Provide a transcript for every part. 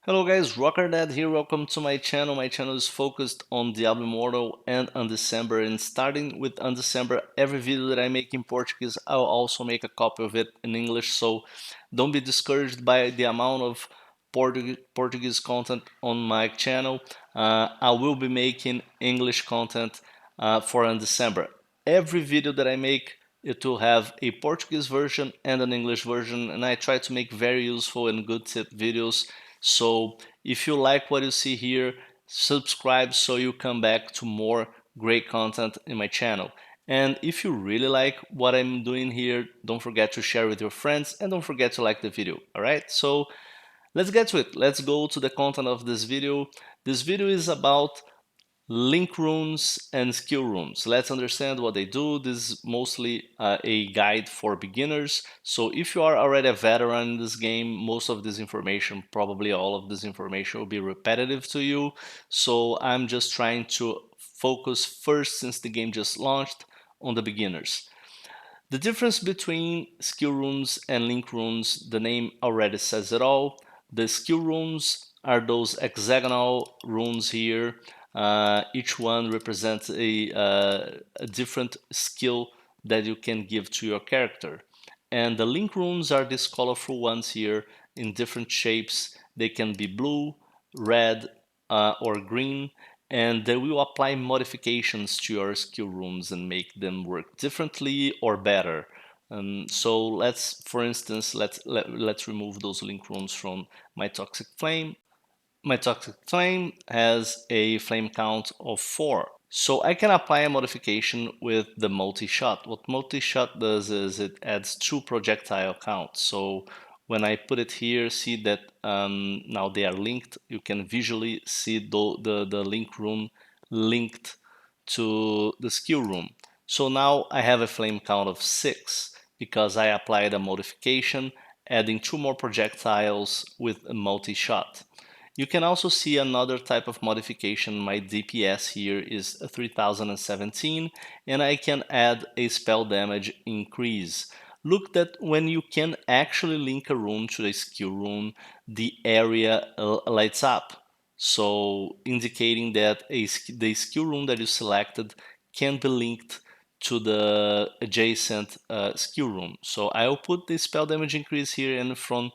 Hello guys, Rockerdad here, welcome to my channel. My channel is focused on Diablo Immortal and Undecember, and starting with Undecember, every video that I make in Portuguese, I'll also make a copy of it in English, so don't be discouraged by the amount of Portuguese content on my channel. I will be making English content for Undecember. Every video that I make, it will have a Portuguese version and an English version, and I try to make very useful and good tip videos. So if you like what you see here, subscribe so you come back to more great content in my channel. And if you really like what I'm doing here, don't forget to share with your friends and don't forget to like the video. All right, so let's get to it. Let's go to the content of this video. This video is about link runes and skill runes. Let's understand what they do. This is mostly a guide for beginners. So if you are already a veteran in this game, most of this information, probably all of this information will be repetitive to you. So I'm just trying to focus first, since the game just launched, on the beginners. The difference between skill runes and link runes, the name already says it all. The skill runes are those hexagonal runes here. Each one represents a different skill that you can give to your character. And the link runes are these colorful ones here in different shapes. They can be blue, red, or green, and they will apply modifications to your skill runes and make them work differently or better. So let's, for instance, let's remove those link runes from my toxic flame. My toxic flame has a flame count of 4. So I can apply a modification with the multi-shot. What multi-shot does is it adds 2 projectile counts. So when I put it here, see that now they are linked. You can visually see the link rune linked to the skill rune. So now I have a flame count of 6 because I applied a modification, adding 2 more projectiles with a multi-shot. You can also see another type of modification. My DPS here is 3017, and I can add a spell damage increase. Look that when you can actually link a rune to a skill rune, the area lights up. So indicating that the skill rune that you selected can be linked to the adjacent skill rune. So I'll put the spell damage increase here, and from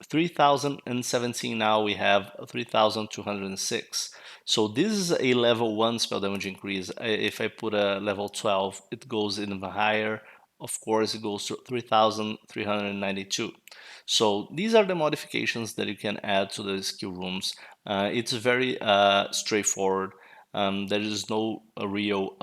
3017 now we have 3206. So this is a level 1 spell damage increase. If I put a level 12, it goes even higher. Of course, it goes to 3392. So these are the modifications that you can add to the skill rooms. It's very straightforward. There is no real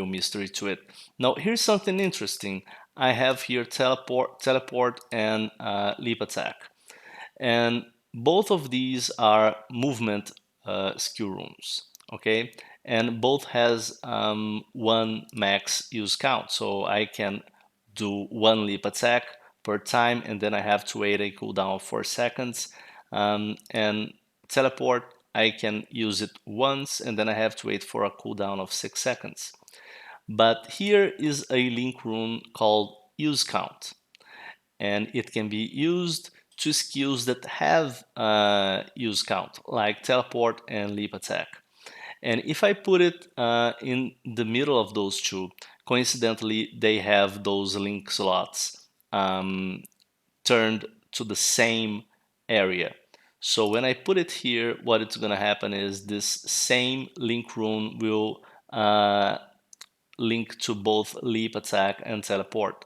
mystery to it. Now here's something interesting. I have here teleport and leap attack, and both of these are movement skill runes. Okay, and both has 1 max use count, so I can do 1 leap attack per time, and then I have to wait a cooldown of 4 seconds. And teleport, I can use it once, and then I have to wait for a cooldown of 6 seconds. But here is a link rune called use count, and it can be used to skills that have use count, like teleport and leap attack. And if I put it in the middle of those two, coincidentally, they have those link slots turned to the same area. So when I put it here, what it's going to happen is this same link rune will link to both leap attack and teleport,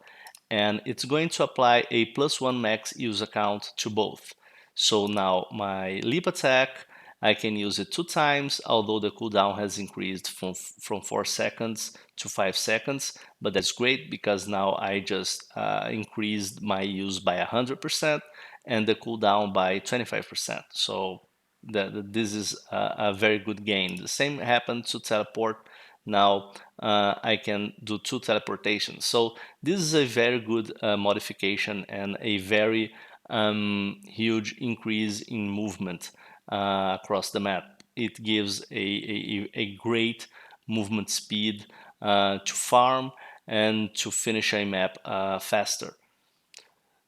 and it's going to apply a +1 max use count to both. So now my leap attack, I can use it 2 times, although the cooldown has increased from 4 seconds to 5 seconds, but that's great because now I just increased my use by 100% and the cooldown by 25%. So this is a very good gain. The same happened to teleport. Now I can do 2 teleportations. So this is a very good modification and a very huge increase in movement across the map. It gives a great movement speed to farm and to finish a map faster.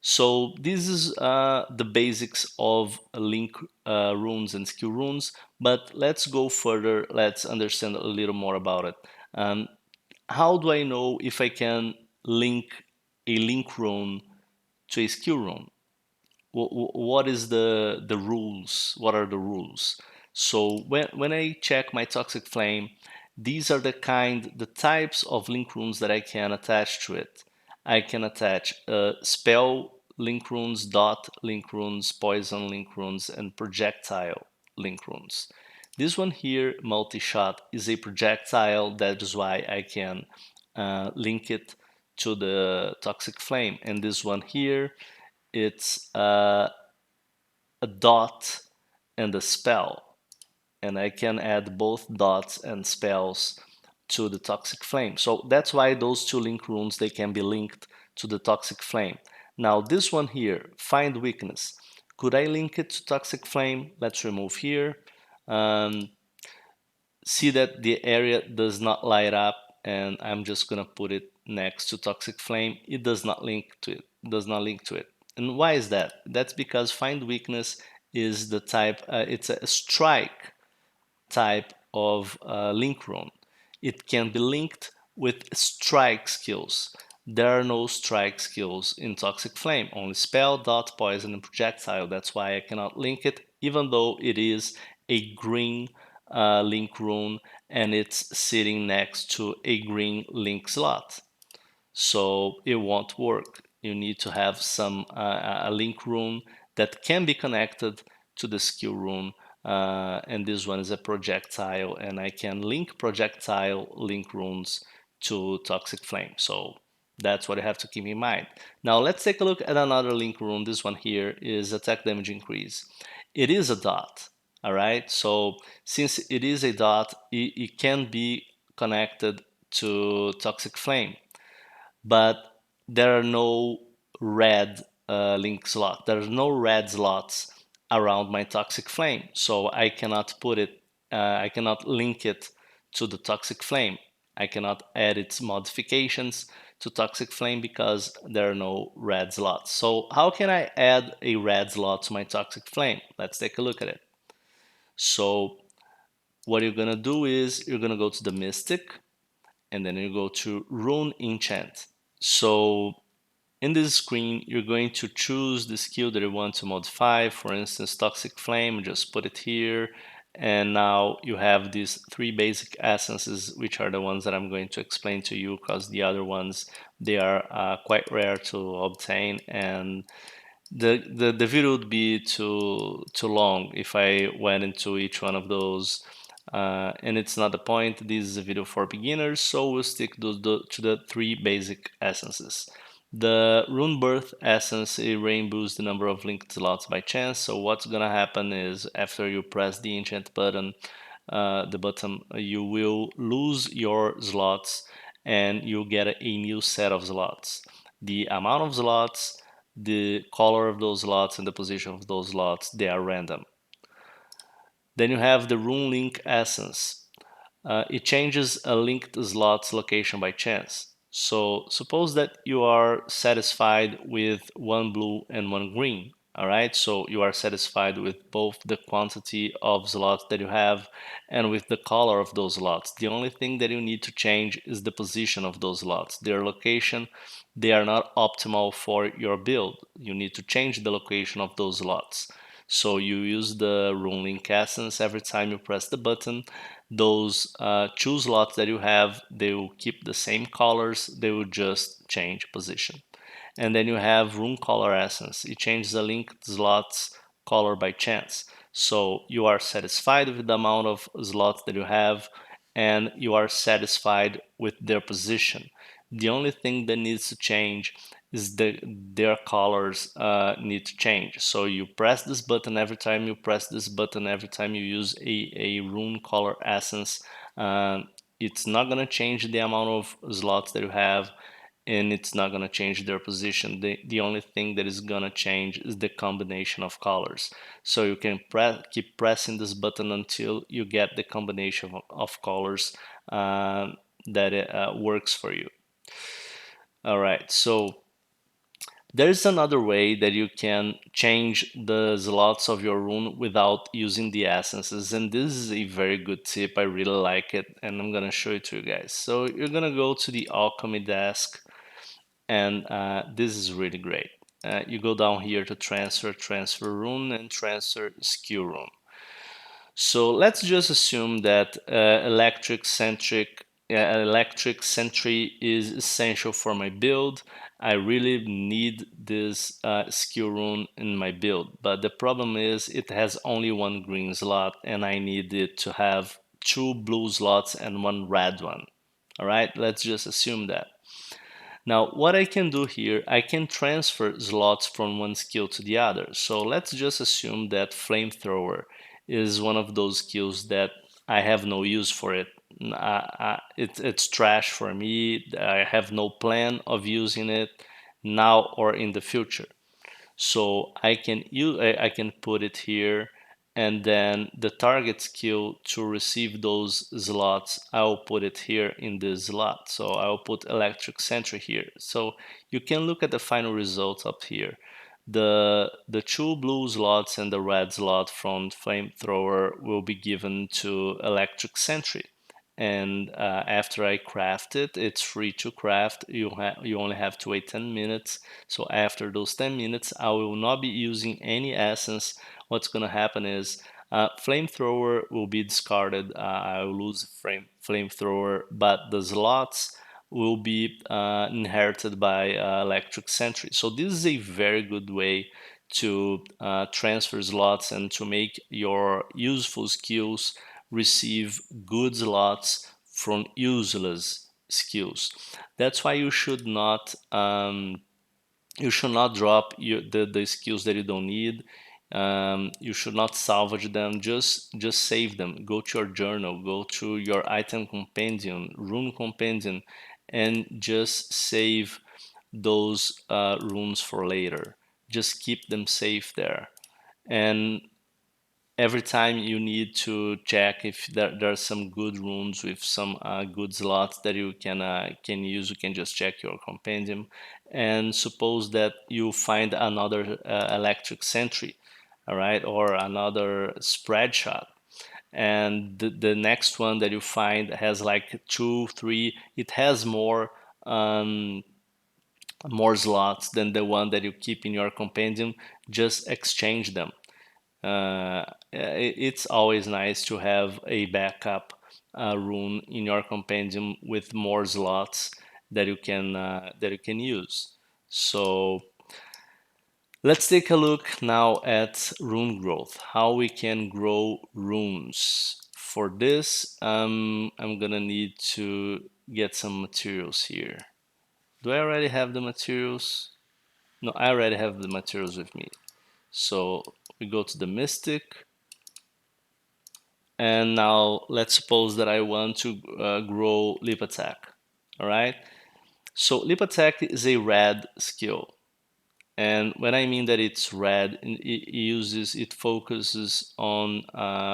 So this is the basics of link runes and skill runes, but let's go further. Let's understand a little more about it. How do I know if I can link a link rune to a skill rune? What is the rules? What are the rules? So when I check my toxic flame, these are the types of link runes that I can attach to it. I can attach spell link runes, dot link runes, poison link runes, and projectile link runes. This one here, multi-shot, is a projectile. That is why I can link it to the toxic flame. And this one here, it's a dot and a spell, and I can add both dots and spells to the toxic flame. So that's why those two link runes, they can be linked to the toxic flame. Now this one here, find weakness, could I link it to toxic flame? Let's remove here. See that the area does not light up, and I'm just gonna put it next to toxic flame. It does not link to it. And why is that? That's because find weakness is the type, it's a strike type of link rune. It can be linked with strike skills. There are no strike skills in Toxic Flame, only spell, dot, poison, and projectile. That's why I cannot link it, even though it is a green link rune and it's sitting next to a green link slot. So it won't work. You need to have a link rune that can be connected to the skill rune, and this one is a projectile, and I can link projectile link runes to Toxic Flame. So that's what I have to keep in mind. Now let's take a look at another link rune. This one here is attack damage increase. It is a dot, all right? So since it is a dot, it can be connected to Toxic Flame, but there are no red link slots. There's no red slots around my toxic flame, so I cannot put it. I cannot link it to the toxic flame. I cannot add its modifications to toxic flame because there are no red slots. So how can I add a red slot to my toxic flame? Let's take a look at it. So what you're gonna do is you're gonna go to the mystic, and then you go to rune enchant. So in this screen, you're going to choose the skill that you want to modify. For instance, Toxic Flame, just put it here. And now you have these three basic essences, which are the ones that I'm going to explain to you, because the other ones, they are quite rare to obtain. And the video would be too long if I went into each one of those. And it's not the point. This is a video for beginners, so we'll stick to the three basic essences. The Rune Birth essence, it rainbows the number of linked slots by chance. So what's gonna happen is after you press the enchant button, you will lose your slots and you'll get a new set of slots. The amount of slots, the color of those slots, and the position of those slots, they are random. Then you have the Rune Link essence. It changes a linked slot's location by chance. So suppose that you are satisfied with one blue and one green. All right, so you are satisfied with both the quantity of slots that you have and with the color of those slots. The only thing that you need to change is the position of those slots. Their location, they are not optimal for your build. You need to change the location of those slots. So you use the Rune Link essence every time you press the button. Those two slots that you have, they will keep the same colors, they will just change position. And then you have Rune Color Essence. It changes the linked slots color by chance. So you are satisfied with the amount of slots that you have, and you are satisfied with their position. The only thing that needs to change is their colors need to change. So you press this button every time you press this button, every time you use a Rune Color Essence. It's not going to change the amount of slots that you have, and it's not going to change their position. The only thing that is going to change is the combination of colors. So you can keep pressing this button until you get the combination of colors that works for you. All right, so There's another way that you can change the slots of your rune without using the essences, and this is a very good tip. I really like it, and I'm gonna show it to you guys. So you're gonna go to the alchemy desk, and this is really great. You go down here to transfer rune, and transfer skill rune. So let's just assume that electric sentry is essential for my build. I really need this skill rune in my build, but the problem is it has only one green slot, and I need it to have two blue slots and one red one. All right, let's just assume that. Now, what I can do here, I can transfer slots from one skill to the other. So let's just assume that flamethrower is one of those skills that I have no use for it. It's trash for me. I have no plan of using it now or in the future. So I can put it here, and then the target skill to receive those slots, I'll put it here in this slot. So I'll put electric sentry here. So you can look at the final results up here. The two blue slots and the red slot from flamethrower will be given to electric sentry. And after I craft it, it's free to craft. You only have to wait 10 minutes. So after those 10 minutes, I will not be using any essence. What's going to happen is flamethrower will be discarded. I will lose flamethrower, but the slots will be inherited by electric sentry. So this is a very good way to transfer slots and to make your useful skills receive good slots from useless skills. That's why you should not drop the skills that you don't need. You should not salvage them. Just save them. Go to your journal. Go to your item compendium, rune compendium, and just save those runes for later. Just keep them safe there. And every time you need to check if there are some good runes with some good slots that you can use, you can just check your compendium. And suppose that you find another electric sentry, all right, or another spread shot, and the next one that you find has like two, three, it has more slots than the one that you keep in your compendium. Just exchange them. It's always nice to have a backup rune in your compendium with more slots that you can use. So let's take a look now at rune growth, how we can grow runes. For this, I'm gonna need to get some materials here. Do I already have the materials? No, I already have the materials with me. So we go to the Mystic, and now let's suppose that I want to grow Leap Attack. All right. So Leap Attack is a red skill, and when I mean that it's red, it focuses on,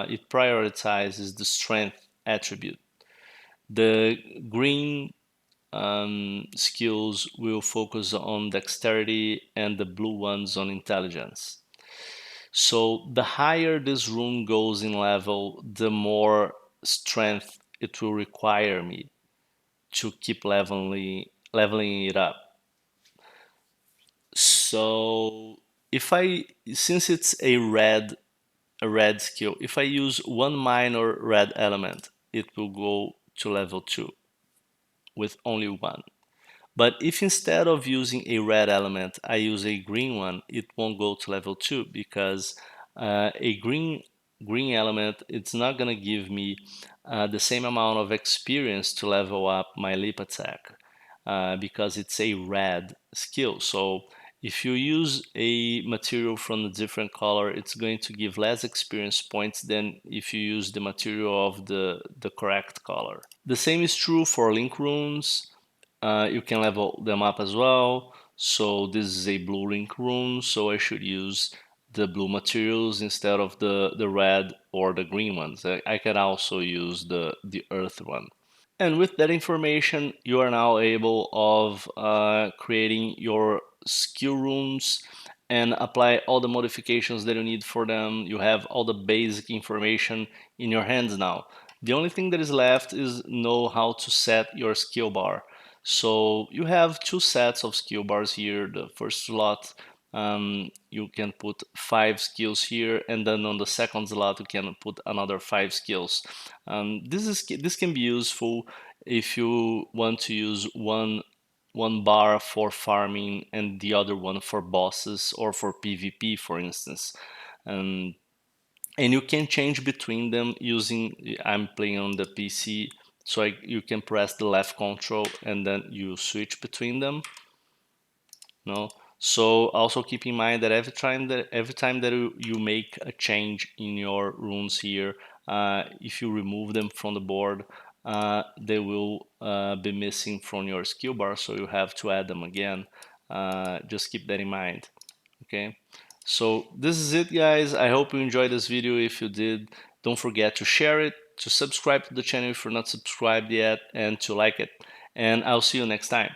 it prioritizes the strength attribute. The green skills will focus on dexterity, and the blue ones on intelligence. So the higher this rune goes in level, the more strength it will require me to keep leveling it up. So if I since it's a red skill, if I use one minor red element, it will go to level 2 with only one. But if instead of using a red element, I use a green one, it won't go to level 2 because a green element, it's not gonna give me the same amount of experience to level up my leap attack because it's a red skill. So if you use a material from a different color, it's going to give less experience points than if you use the material of the correct color. The same is true for link runes. You can level them up as well. So this is a blue link rune, so I should use the blue materials instead of the red or the green ones. I can also use the earth one. And with that information, you are now able of creating your skill runes and apply all the modifications that you need for them. You have all the basic information in your hands now. The only thing that is left is know how to set your skill bar. So you have two sets of skill bars here. The first slot, you can put 5 skills here, and then on the second slot you can put another 5 skills. This can be useful if you want to use one bar for farming and the other one for bosses or for PvP, for instance. And you can change between them using, I'm playing on the PC, so you can press the left control and then you switch between them. No. So also keep in mind that every time that you make a change in your runes here, if you remove them from the board, they will be missing from your skill bar, so you have to add them again. Just keep that in mind. Okay, so this is it, guys. I hope you enjoyed this video. If you did, don't forget to share it, to subscribe to the channel if you're not subscribed yet, and to like it. And I'll see you next time.